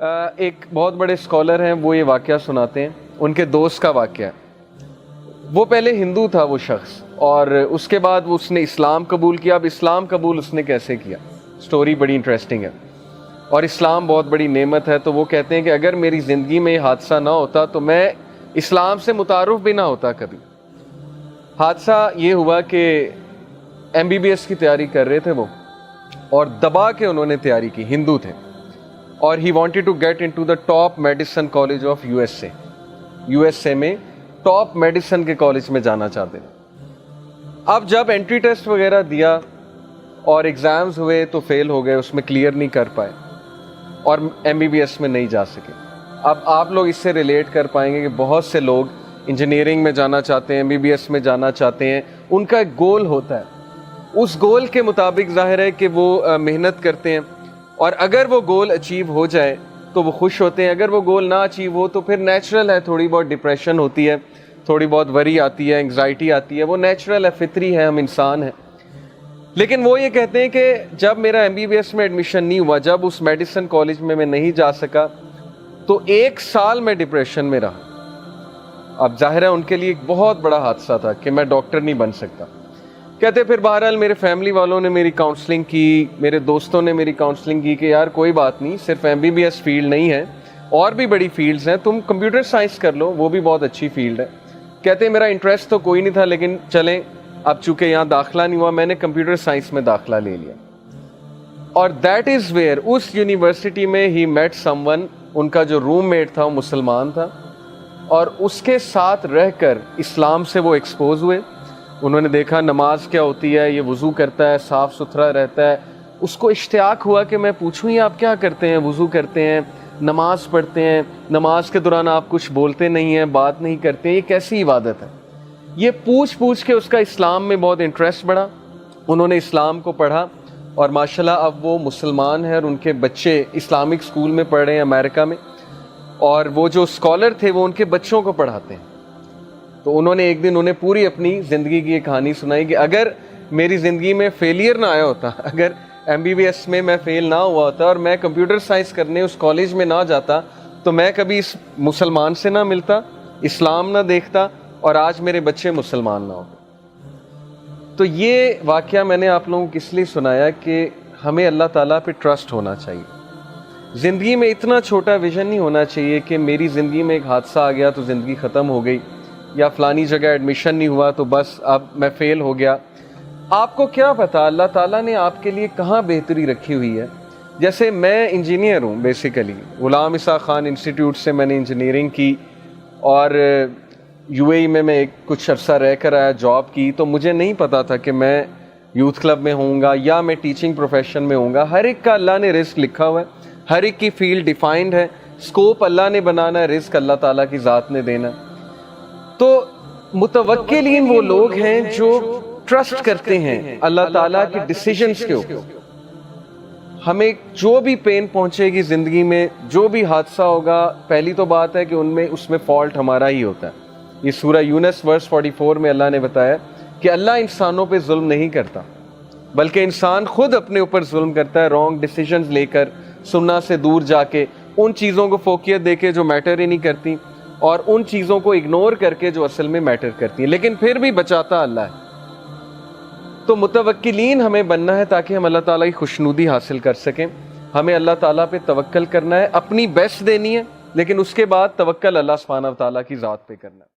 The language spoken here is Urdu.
ایک بہت بڑے اسکالر ہیں، وہ یہ واقعہ سناتے ہیں، ان کے دوست کا واقعہ ہے۔ وہ پہلے ہندو تھا وہ شخص، اور اس کے بعد اس نے اسلام قبول کیا۔ اب اسلام قبول اس نے کیسے کیا، سٹوری بڑی انٹرسٹنگ ہے، اور اسلام بہت بڑی نعمت ہے۔ تو وہ کہتے ہیں کہ اگر میری زندگی میں یہ حادثہ نہ ہوتا تو میں اسلام سے متعارف بھی نہ ہوتا کبھی۔ حادثہ یہ ہوا کہ MBBS کی تیاری کر رہے تھے وہ، اور دبا کے انہوں نے تیاری کی، ہندو تھے، اور he wanted to get into the top medicine college of USA میں ٹاپ میڈیسن کے کالج میں جانا چاہتے ہیں۔ اب جب انٹری ٹیسٹ وغیرہ دیا اور ایگزامز ہوئے تو فیل ہو گئے، اس میں کلیئر نہیں کر پائے اور MBBS میں نہیں جا سکے۔ اب آپ لوگ اس سے ریلیٹ کر پائیں گے کہ بہت سے لوگ انجینئرنگ میں جانا چاہتے ہیں، MBBS میں جانا چاہتے ہیں، ان کا ایک گول ہوتا ہے، اس گول کے مطابق ظاہر ہے کہ وہ محنت کرتے ہیں، اور اگر وہ گول اچیو ہو جائے تو وہ خوش ہوتے ہیں، اگر وہ گول نہ اچیو ہو تو پھر نیچرل ہے، تھوڑی بہت ڈپریشن ہوتی ہے، تھوڑی بہت وری آتی ہے، انگزائٹی آتی ہے، وہ نیچرل ہے، فطری ہے، ہم انسان ہیں۔ لیکن وہ یہ کہتے ہیں کہ جب میرا MBBS میں ایڈمیشن نہیں ہوا، جب اس میڈیسن کالج میں نہیں جا سکا، تو 1 سال میں ڈپریشن میں رہا۔ اب ظاہر ہے ان کے لیے ایک بہت بڑا حادثہ تھا کہ میں ڈاکٹر نہیں بن سکتا۔ کہتے پھر بہرحال میرے فیملی والوں نے میری کاؤنسلنگ کی، میرے دوستوں نے میری کاؤنسلنگ کی کہ یار کوئی بات نہیں، صرف MBBS فیلڈ نہیں ہے، اور بھی بڑی فیلڈز ہیں، تم کمپیوٹر سائنس کر لو، وہ بھی بہت اچھی فیلڈ ہے۔ کہتے میرا انٹرسٹ تو کوئی نہیں تھا، لیکن چلیں اب چونکہ یہاں داخلہ نہیں ہوا، میں نے کمپیوٹر سائنس میں داخلہ لے لیا، اور دیٹ از ویئر، اس یونیورسٹی میں ہی میٹ سم ون، ان کا جو روم میٹ تھا وہ مسلمان تھا، اور اس کے ساتھ رہ کر اسلام سے وہ ایکسپوز ہوئے۔ انہوں نے دیکھا نماز کیا ہوتی ہے، یہ وضو کرتا ہے، صاف ستھرا رہتا ہے، اس کو اشتیاق ہوا کہ میں پوچھوں یہ آپ کیا کرتے ہیں، وضو کرتے ہیں، نماز پڑھتے ہیں، نماز کے دوران آپ کچھ بولتے نہیں ہیں، بات نہیں کرتے ہیں، یہ کیسی عبادت ہے؟ یہ پوچھ کے اس کا اسلام میں بہت انٹرسٹ بڑھا، انہوں نے اسلام کو پڑھا، اور ماشاءاللہ اب وہ مسلمان ہیں، اور ان کے بچے اسلامک اسکول میں پڑھ رہے ہیں امریکہ میں، اور وہ جو اسکالر تھے وہ ان کے بچوں کو پڑھاتے ہیں۔ تو انہوں نے ایک دن انہیں پوری اپنی زندگی کی ایک کہانی سنائی کہ اگر میری زندگی میں فیلئر نہ آیا ہوتا، اگر MBBS میں فیل نہ ہوا ہوتا اور میں کمپیوٹر سائنس کرنے اس کالج میں نہ جاتا، تو میں کبھی اس مسلمان سے نہ ملتا، اسلام نہ دیکھتا، اور آج میرے بچے مسلمان نہ ہوتے۔ تو یہ واقعہ میں نے آپ لوگوں کو اس لیے سنایا کہ ہمیں اللہ تعالیٰ پہ ٹرسٹ ہونا چاہیے۔ زندگی میں اتنا چھوٹا ویژن نہیں ہونا چاہیے کہ میری زندگی میں ایک حادثہ آ گیا تو زندگی ختم ہو گئی، یا فلانی جگہ ایڈمیشن نہیں ہوا تو بس اب میں فیل ہو گیا۔ آپ کو کیا پتا اللہ تعالیٰ نے آپ کے لیے کہاں بہتری رکھی ہوئی ہے۔ جیسے میں انجینئر ہوں بیسیکلی، غلام اسحاق خان انسٹیٹیوٹ سے میں نے انجینئرنگ کی، اور UAE میں کچھ عرصہ رہ کر آیا، جاب کی، تو مجھے نہیں پتا تھا کہ میں یوتھ کلب میں ہوں گا یا میں ٹیچنگ پروفیشن میں ہوں گا۔ ہر ایک کا اللہ نے رزق لکھا ہوا ہے، ہر ایک کی فیلڈ ڈیفائنڈ ہے، اسکوپ اللہ نے بنانا ہے، رزق اللہ تعالیٰ کی ذات نے دینا ہے۔ تو متوکلین وہ لوگ ہیں جو ٹرسٹ کرتے ہیں اللہ تعالیٰ کے ڈیسیجنز کے اوپر۔ ہمیں جو بھی پین پہنچے گی زندگی میں، جو بھی حادثہ ہوگا، پہلی تو بات ہے کہ اس میں فالٹ ہمارا ہی ہوتا ہے۔ یہ سورہ یونس ورس 44 میں اللہ نے بتایا کہ اللہ انسانوں پہ ظلم نہیں کرتا، بلکہ انسان خود اپنے اوپر ظلم کرتا ہے، رانگ ڈیسیجنز لے کر، سننا سے دور جا کے، ان چیزوں کو فوقیت دے کے جو میٹر ہی نہیں کرتی، اور ان چیزوں کو اگنور کر کے جو اصل میں میٹر کرتی ہیں، لیکن پھر بھی بچاتا اللہ ہے۔ تو متوکلین ہمیں بننا ہے تاکہ ہم اللہ تعالیٰ کی خوشنودی حاصل کر سکیں۔ ہمیں اللہ تعالیٰ پہ توکل کرنا ہے، اپنی بیسٹ دینی ہے، لیکن اس کے بعد توکل اللہ سبحانہ و تعالیٰ کی ذات پہ کرنا ہے۔